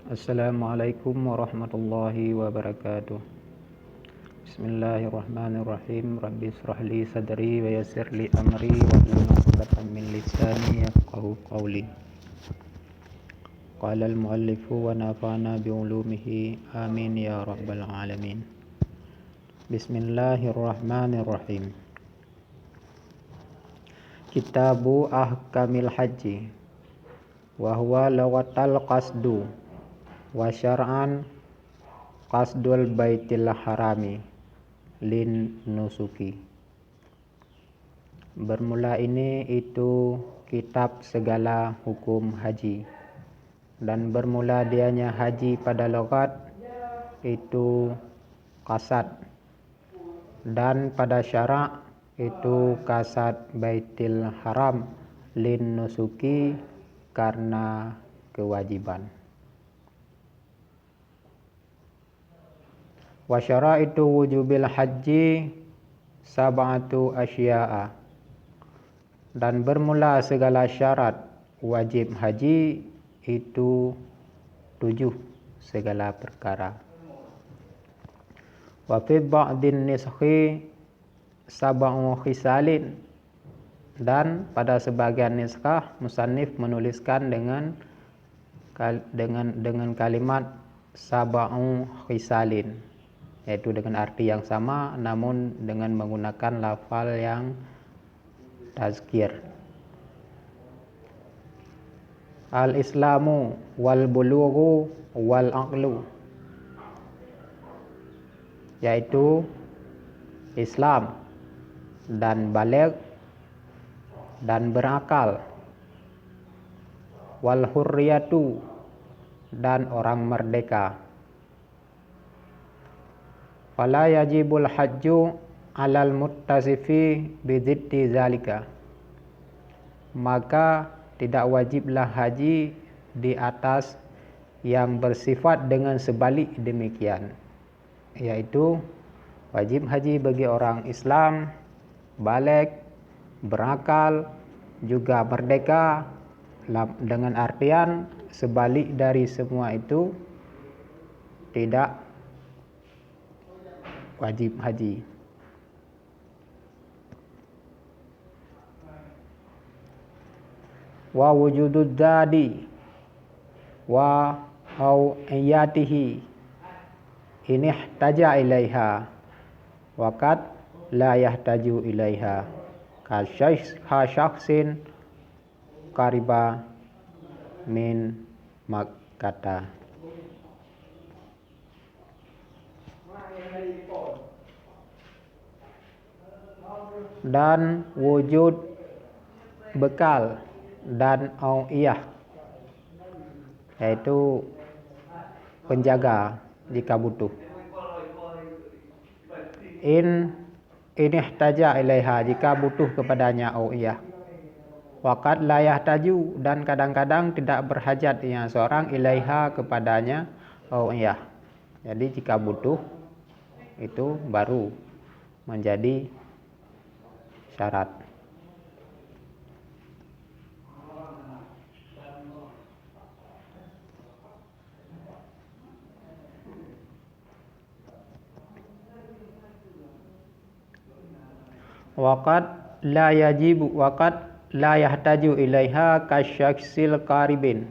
Assalamualaikum warahmatullahi wabarakatuh. Bismillahirrahmanirrahim. Rabbi israh li sadri wa yassir li amri wahlul 'uqdatam min lisani yafqahu qawli. Qala al-muallifu wa nafa'na bi ulumihi amin ya rabbal alamin. Bismillahirrahmanirrahim. Kitabu ahkamil haji wa huwa lawatal qasdu wa syar'an qasdul baitil harami lin nusuki. Bermula ini itu kitab segala hukum haji, dan bermula dianya haji pada logat itu qasad, dan pada syarak itu qasad baitil haram lin nusuki karena kewajiban. Wa syara'itu wujubil haji sab'atu asya'a, dan bermula segala syarat wajib haji itu 7 segala perkara. Wa fi ba'din niskhi sab'u khisalin, dan pada sebagian niskah musannif menuliskan dengan kalimat sab'u khisalin, yaitu dengan arti yang sama namun dengan menggunakan lafal yang tazkir. Al-islamu wal bulughu wal aqlu, yaitu Islam dan baligh dan berakal. Wal hurriyatu, dan orang merdeka. Fala yajibul hajju alal muttasifi bididdi zalika, maka tidak wajiblah haji di atas yang bersifat dengan sebalik demikian, yaitu wajib haji bagi orang Islam, baligh, berakal, juga merdeka, dengan artian sebalik dari semua itu tidak wajib haji. Wa wujudud dadi wa awiyatihi ini ihtaja ilaiha waqad la yahtaju ilaiha ka syakhsin qariba min Makkah. Dan wujud bekal dan awiyah, yaitu penjaga jika butuh. Ini ihtaja ilaiha, jika butuh kepadanya awiyah. Waqad la yahtaju, dan kadang-kadang tidak berhajat yang seorang ilaiha kepadanya awiyah. Jadi jika butuh itu baru menjadi syarat. Waqad la yajibu waqad la yahtaju ilaiha kasyaksil qaribin,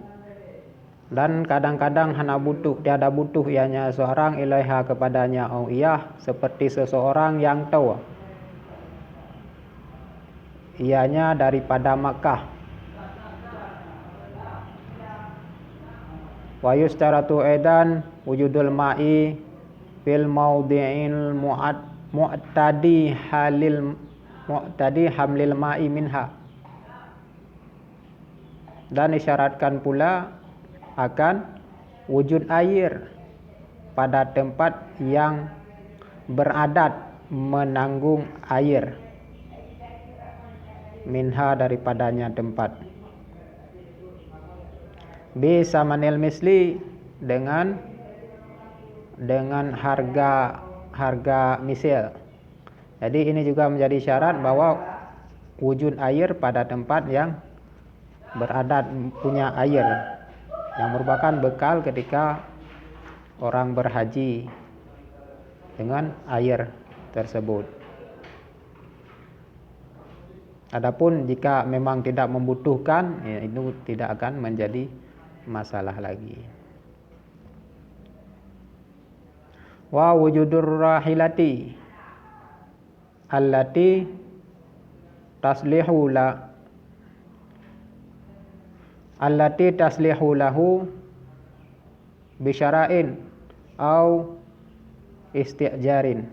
dan kadang-kadang tiada butuh ianya seorang ilaiha kepadanya awiyah, seperti seseorang yang tahu ianya daripada Makkah. Wa yustaratu aidan wujudul ma'i fil maudhi'il mu'tadi hamlil ma'i minha, dan disyaratkan pula akan wujud air pada tempat yang beradat menanggung air, minha daripadanya tempat. Bi samanil misli, dengan harga misil. Jadi ini juga menjadi syarat bahwa wujud air pada tempat yang beradat punya air. yang merupakan bekal ketika orang berhaji dengan air tersebut. Adapun jika memang tidak membutuhkan, ya itu tidak akan menjadi masalah lagi. Wa wujudur rahilati allati taslihu lahu bisyara'in au isti'jarin,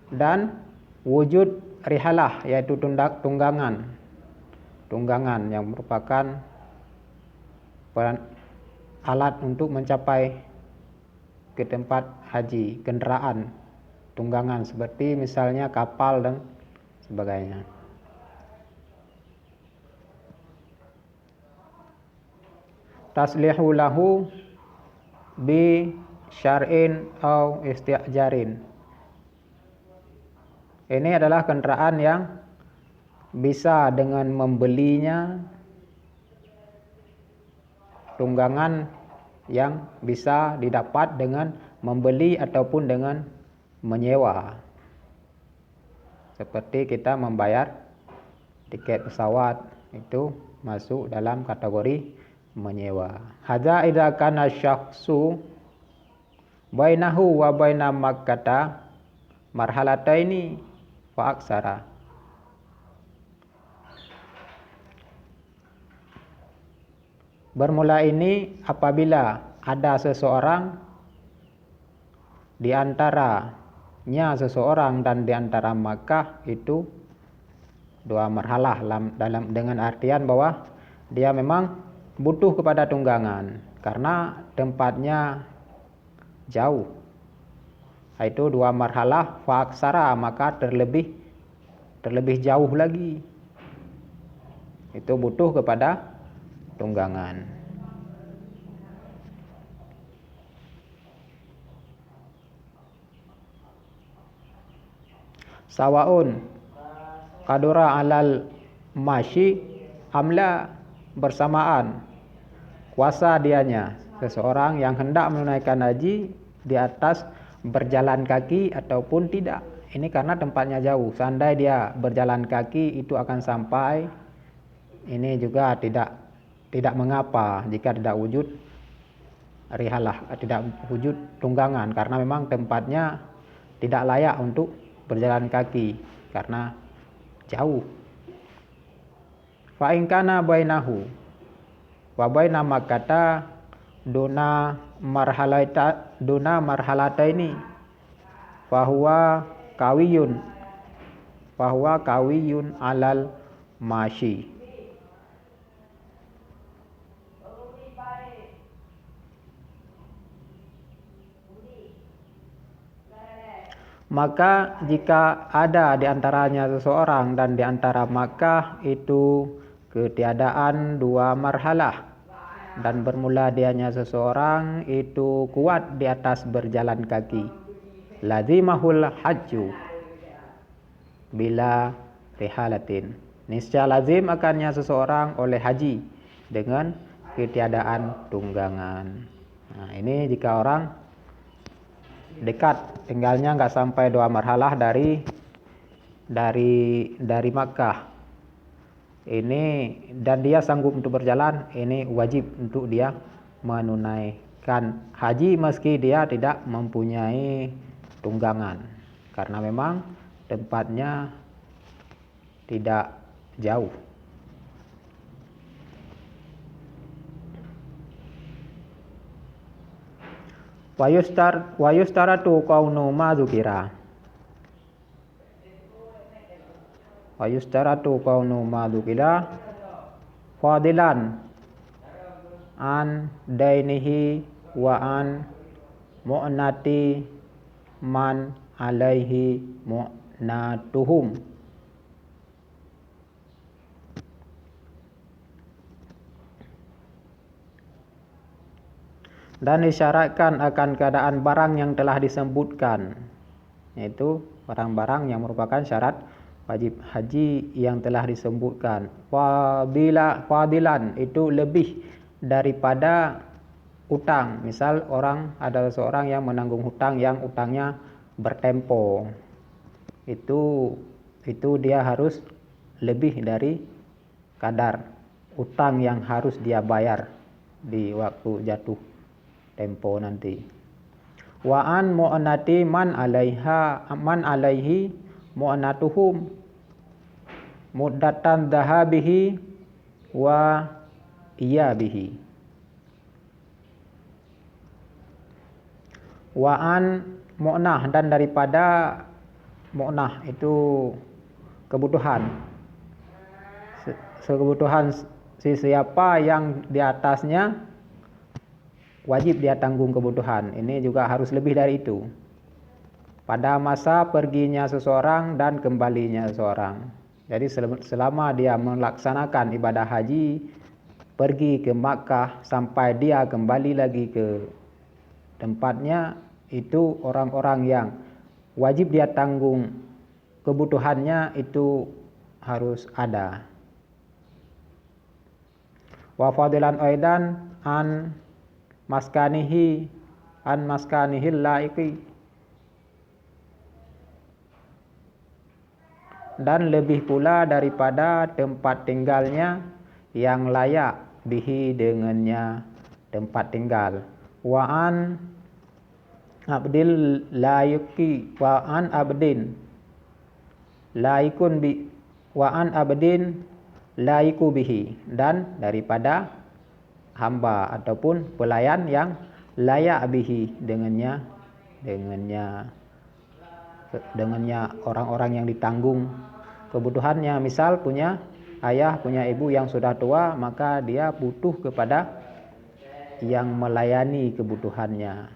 dan wujud rihalah yaitu tunggangan yang merupakan alat untuk mencapai ke tempat haji, kendaraan tunggangan seperti misalnya kapal dan sebagainya. Taslihu lahu bi syar'in au isti'jarin. Ini adalah kendaraan yang bisa dengan membelinya, tunggangan yang bisa didapat dengan membeli ataupun dengan menyewa. Seperti kita membayar tiket pesawat, itu masuk dalam kategori menyewa. Hadza idza kana syakhsu bainahu wa baina Makkah marhalataini fa aksara. Bermula ini apabila ada seseorang di antaranya seseorang dan di antara Makkah itu dua marhalah dengan artian bahwa dia memang butuh kepada tunggangan karena tempatnya jauh. Itu dua marhalah fa aksara, maka terlebih jauh lagi. Itu butuh kepada tunggangan. Sawaun qadura alal masyi amla, bersamaan kuasa dianya seseorang yang hendak menunaikan haji di atas berjalan kaki ataupun tidak. Ini karena tempatnya jauh. Seandainya dia berjalan kaki itu akan sampai. Ini juga tidak mengapa jika tidak wujud rihalah, tidak wujud tunggangan, karena memang tempatnya tidak layak untuk berjalan kaki karena jauh. Fa in kana bainahu wa baina Makkah duna marhalataini fahuwa kawiyun alal masyi. Maka jika ada di antaranya seseorang dan di antara Makkah itu ketiadaan dua marhalah, dan bermula dianya seseorang itu kuat di atas berjalan kaki, lazimahul hajju bila rihalatin, niscaya lazim akannya seseorang oleh haji dengan ketiadaan tunggangan. Nah, ini jika orang dekat, tinggalnya nggak sampai dua marhalah dari Makkah ini, dan dia sanggup untuk berjalan, ini wajib untuk dia menunaikan haji meski dia tidak mempunyai tunggangan karena memang tempatnya tidak jauh. Wa yustaratu kaunu ma dzukira. Wa yustaratu kaunu ma dzukira fadilan an dainihi wa an mu'nati man alaihi mu'natuhum. Dan disyaratkan akan keadaan barang yang telah disebutkan, yaitu barang-barang yang merupakan syarat wajib haji yang telah disebutkan. Fadilan itu lebih daripada utang. Misal ada seorang yang menanggung hutang yang utangnya bertempo. Itu dia harus lebih dari kadar utang yang harus dia bayar di waktu jatuh tempo nanti. Wa an mu'anati man alaihi mu'anatuhum muddatan dhahabihi wa iyabihi. Wa an mu'nah, dan daripada mu'nah itu kebutuhan. Kebutuhan si siapa yang di atasnya wajib dia tanggung kebutuhan. Ini juga harus lebih dari itu. Pada masa perginya seseorang dan kembalinya seseorang. Jadi selama dia melaksanakan ibadah haji, pergi ke Makkah sampai dia kembali lagi ke tempatnya, itu orang-orang yang wajib dia tanggung kebutuhannya itu harus ada. Wa fadilan aidan an maskanihil laiqi, dan lebih pula daripada tempat tinggalnya yang layak bihi dengannya tempat tinggal. Wa an abdil laiqi wa an abdin laikun bi wa an abdin laiku bihi, dan daripada hamba ataupun pelayan yang layak bihi dengannya orang-orang yang ditanggung kebutuhannya. Misal punya ayah, punya ibu yang sudah tua, maka dia butuh kepada yang melayani kebutuhannya.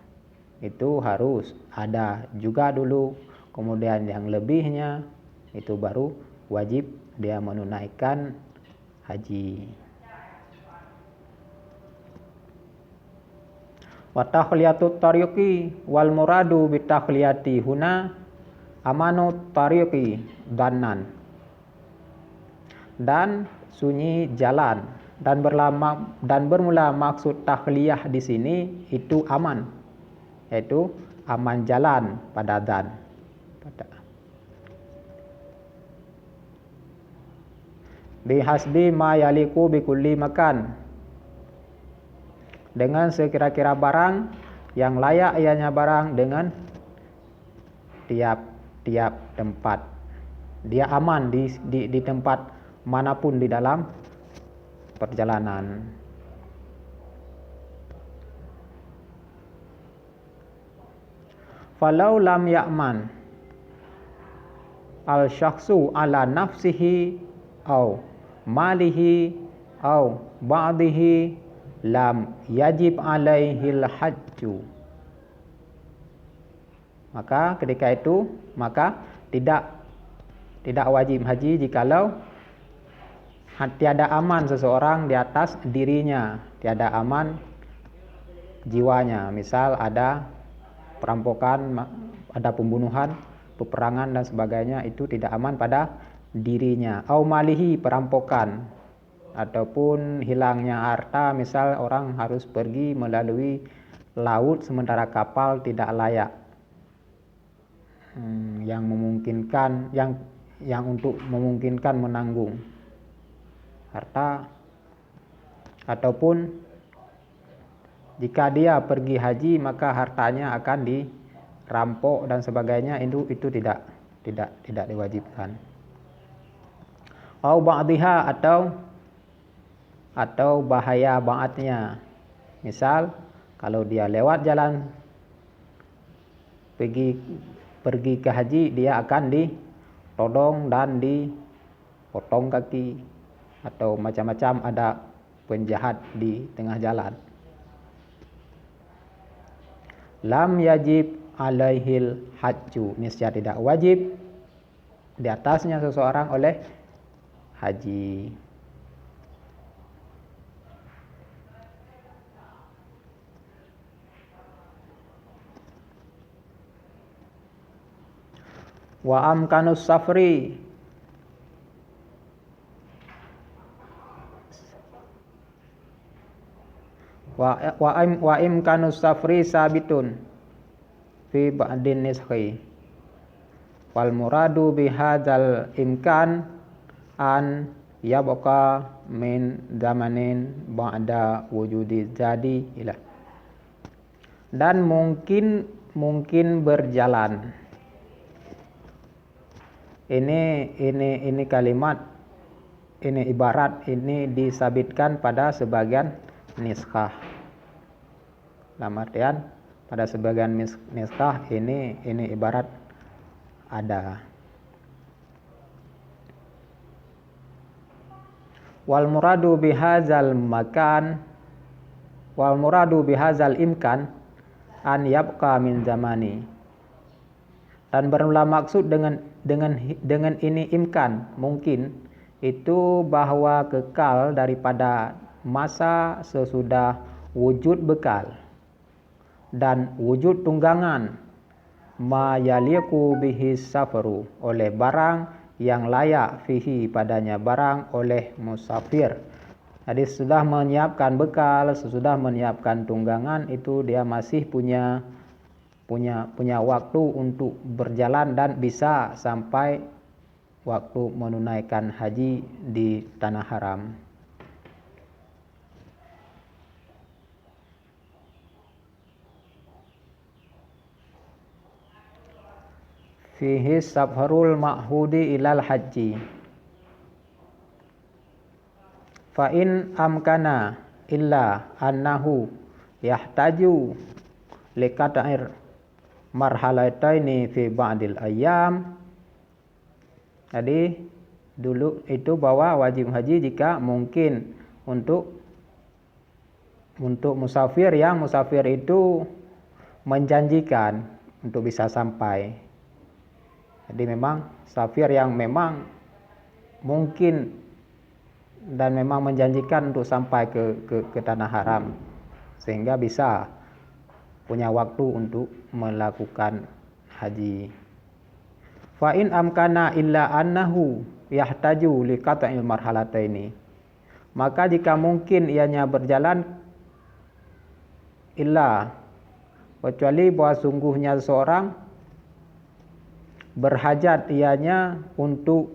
Itu harus ada juga dulu, kemudian yang lebihnya itu baru wajib dia menunaikan haji. Wa takhliyatut tariqi wal muradu bi takhliyati huna amanu tariqi danan, dan sunyi jalan, dan bermula maksud takhliyah di sini itu aman, yaitu aman jalan pada dan. Bihasbi ma yaliku bi kulli makan, dengan sekira-kira barang yang layak ianya barang dengan tiap tempat. Dia aman di tempat manapun di dalam perjalanan. Falau lam ya'man al syakhsu ala nafsihi au malihi au ba'dihi lam yajib alaihil hajju. Maka ketika itu tidak wajib haji jikalau tiada aman seseorang di atas dirinya, tiada aman jiwanya. Misal ada perampokan, ada pembunuhan, peperangan dan sebagainya, itu tidak aman pada dirinya. Au malihi, perampokan ataupun hilangnya harta. Misal orang harus pergi melalui laut sementara kapal tidak layak, yang memungkinkan yang untuk memungkinkan menanggung harta, ataupun jika dia pergi haji maka hartanya akan dirampok dan sebagainya, itu tidak diwajibkan. Au ba'dihha, atau bahaya ba'atnya. Misal kalau dia lewat jalan pergi ke haji, dia akan ditodong dan dipotong kaki, atau macam-macam ada penjahat di tengah jalan. Lam yajib alaihil hajju, niscaya tidak wajib di atasnya seseorang oleh haji. Wa amkanus safri, wa imkanus safri sabitun fi ba'din niskhi wal muradu bihadzal imkan an yabqa min zamanin ba'da wujudi jadi ilah. Dan mungkin berjalan. Ini kalimat, ini ibarat, ini disabitkan pada sebagian niskah. Dalam artian pada sebagian niskah ini ibarat ada. Wal muradu bihadzal imkan an yabqa min zamani. Dan bermaksud dengan ini imkan, mungkin itu bahwa kekal daripada masa sesudah wujud bekal dan wujud tunggangan ma yaliqu bihi safaru, oleh barang yang layak fihi padanya barang oleh musafir. Jadi sudah menyiapkan bekal, sesudah menyiapkan tunggangan, itu dia masih punya waktu untuk berjalan dan bisa sampai waktu menunaikan haji di tanah haram. Fihi safarul ma'hudi ilal haji. Fa in amkana illa annahu yahtaju liqata'ir marhalataini fi ba'dil ayyam. Jadi dulu itu bahwa wajib haji jika mungkin untuk musafir itu menjanjikan untuk bisa sampai. Jadi memang musafir yang memang mungkin dan memang menjanjikan untuk sampai ke tanah haram, sehingga bisa punya waktu untuk melakukan haji. Fa in amkana illa annahu yahtaju liqata'il marhalataini. Maka jika mungkin ianya berjalan illa, kecuali bahwa sungguhnya seorang berhajat ianya untuk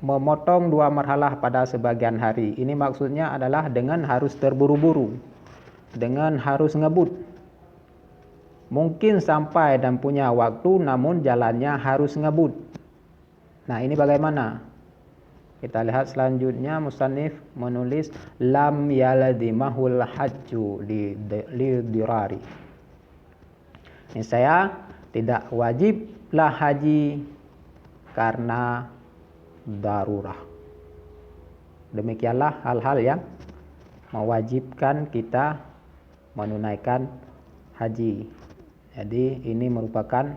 memotong 2 marhalah pada sebagian hari. Ini maksudnya adalah dengan harus terburu-buru, dengan harus ngebut. Mungkin sampai dan punya waktu, namun jalannya harus ngebut. Nah, ini bagaimana? Kita lihat selanjutnya, musannif menulis lam yaladimahul hajju li dirari. Ini saya tidak wajiblah haji karena darurah. Demikianlah hal-hal yang mewajibkan kita menunaikan haji. Jadi ini merupakan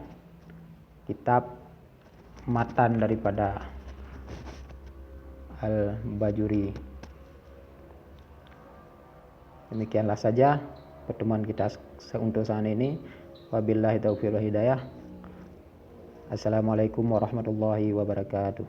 kitab matan daripada Al-Bajuri. Demikianlah saja pertemuan kita untuk saat ini. Wabillahi taufiq wal hidayah. Assalamualaikum warahmatullahi wabarakatuh.